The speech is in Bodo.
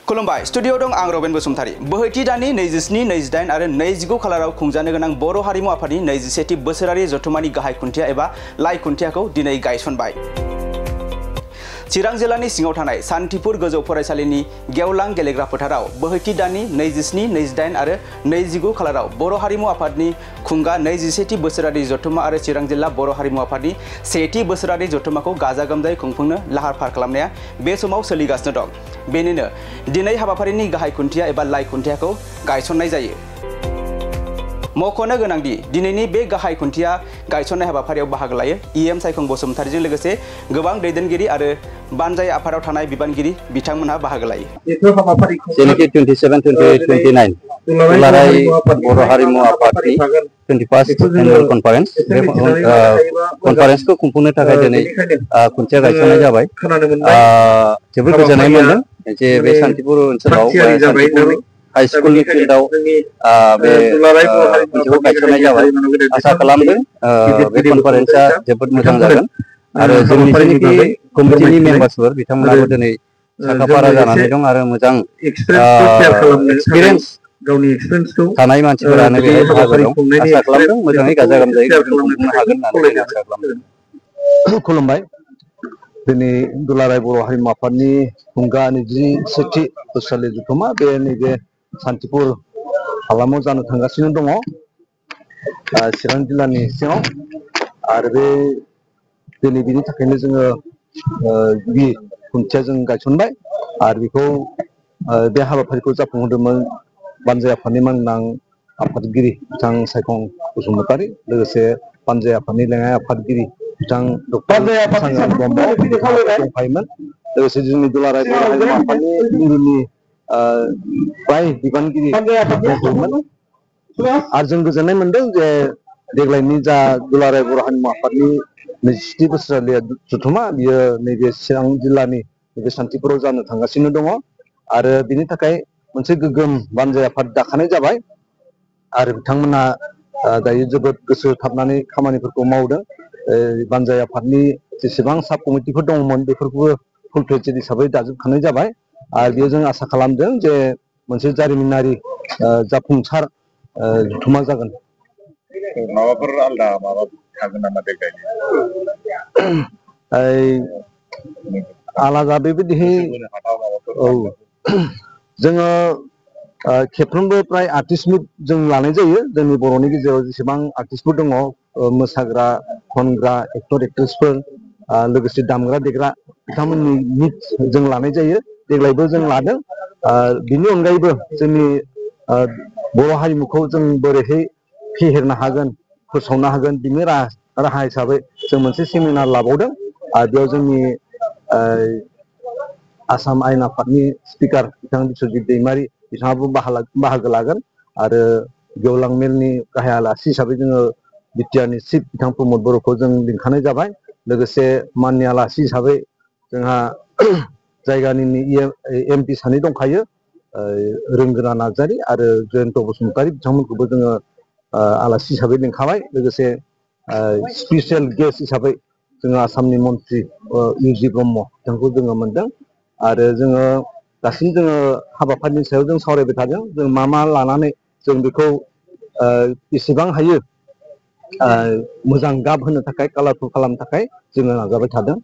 खुलुमबाय स्टुडियो दं आं रबिन बसुमतारी बोहैथि दाननि 27, 28 आरो 29 खालाराव खुंजानो गोनां बर' हारिमु आफादनि 21थि बोसोरारि जथुमानि गाहाय खुन्थिया एबा लाइ खुन्थियाखौ दिनै गायसनबाय। चिरां जिल्लानि सिङाव थानाय सान्थिपुर गोजौ फरायसालिनि गेवलां गेलेग्रा फोथाराव बोहैथि दाननि 27, 28 आरो 29 खालाराव बर' हारिमु आफादनि खुंगा 21थि बोसोरारि जथुमा आरो चिरां जिल्ला बर' हारिमु आफादनि 1थि बोसोरारि जथुमाखौ गाजा गोमजायै खुंफुंनो लाहार फाहार खालामनाया बे समाव सोलिगासिनो दं। बेनिनो दिनै हाबाफारिनि गाहाय खुन्थिया एबा लाइ खुन्थियाखौ गायसननाय जायो। मख'नो गोनांदि दिनैनि बे गाहाय खुन्थिया गायसननाय हाबाफारियाव बाहागो लायो इएम सायखं बसुमतारीजों लोगोसे गोबां दैदेनगिरि आरो बानजाय आफादाव थानाय बिबानगिरि बिथांमोनहा बाहागो लायो। जेनेखि 27, 28, 29 दुलाराय बर' हारिमु आफादनि 21st एनुअल कनफारेन्स बे कनफारेन्सखौ खुंफुंनो थाखाय दिनै खुन्थिया गायसननाय जाबाय। जोबोद गोजोननाय मोनदों जे बे सान्थिपुर ओनसोलाव सान्थिपुर हाई स्कुलनि फिल्डआव बे खुन्थियाखौ गायसननाय जाबाय। आसा खालामदों बे कनफारेन्सआ जोबोद मोजां जागोन आरो जोंनि जेनाखि कमिटिनि मेम्बार्सफोर बिथांमोनाबो दिनै साखाफारा जानानै दं आरो मोजां एक्सपिरियेन्स थानाय मानसिफोरानो बेहाय बाहागो दं। आसा खालामदों मोजाङै गाजा गोमजायै खुंफुंनो हागोन होननानै आसा खालामदों। खुलुमबाय। दिनै दुलाराय बर' हारिमु आफादनि खुंगा 21थि बोसोरारि जथुमा बे नैबे सान्थिपुर हालामाव जानो थांगासिनो दङ चिरां जिल्लानि सिङाव आरो बे दिनै बिनि थाखायनो जोङो गिबि खुन्थिया जों गायसनबाय आरो बेखौ बे हाबाफारिखौ जाफुंहोदोंमोन बानजाय आफादनि मानगोनां आफादगिरि बिथां सायखं बसुमतारी लोगोसे बानजाय आफादनि लेङाइ आफादगिरि बिथां डक्टर सांग्रां ब्रह्म दंफायोमोन लोगोसे जोंनि दुलाराय बर' हारिमु आफादनि मिरुनि फ्राय बिबानगिरि दंफायोमोन आरो जों गोजोननाय मोनदों जे देग्लायनि जा दुलाराय बर' हारिमु आफादनि 21थि बोसोरारि जथुमा बियो नैबे चिरां जिल्लानि नैबे सान्थिपुराव जानो थांगासिनो दङ आरो बिनि थाखाय मोनसे गोग्गोम बानजाय आफाद दाखानाय जाबाय आरो बिथांमोना दायो जोबोद गोसो होथाबनानै खामानिफोरखौ मावदों। बानजाय आफादनि जेसेबां साब कमिटिफोर दङमोन बेफोरखौबो फुल फ्लेजेड हिसाबै दाजोबखानाय जाबाय आरो बेयाव जों आसा खालामदों जे मोनसे जारिमिनारि जाफुंसार जथुमा जागोन। माबाफोर आलदा माबा थागोन नामा देग्लायनि? आलादा बेबायदिहै औ जोङो खेबफ्रोमबो प्राय आर्टिस्ट मिट जों लानाय जायो। जोंनि बर'नि गेजेराव जेसेबां आर्टिस्टफोर दङ मोसाग्रा खनग्रा एक्टर एक्ट्रेसफोर लोगोसे दामग्रा देग्रा बिथांमोननि मिट जों लानाय जायो। देग्लायबो जों लादों। बिनि अनगायैबो जोंनि बर' हारिमुखौ जों बोरैहाय फेहेरनो हागोन फोसावनो हागोन बिनि राहा हिसाबै जों मोनसे सेमिनार लाबावदों आरो बेयाव जोंनि आसाम आयेन आफादनि स्पिकार बिथां बिस्वजित दैमारि बिथाङाबो बाहागो लागोन आरो गेवलां मेलनि गाहाय आलासि हिसाबै जोङो बिटिआरनि चिफ बिथां प्रमद बर'खौ जों लिंखानाय जाबाय। लोगोसे माननि आलासि हिसाबै जोंहा जायगानि एमपि सानै दंखायो रोंगोरा नार्जारि आरो जयन्त बसुमतारी बिथांमोनखौबो जोङो आलासि हिसाबै लिंखाबाय। लोगोसे स्पेसियेल गेस्ट हिसाबै जोङो आसामनि मन्त्रि इउजि ब्रह्म बिथांखौ जोङो मोनदों आरो जोङो दासिम जोङो हाबाफारिनि सायाव जों सावरायबाय थादों जों मा लानानै जों बेखौ बेसेबां हायो मोजां गाब होनो थाखाय कालारफुल खालामनो थाखाय जोङो नाजाबाय थादों।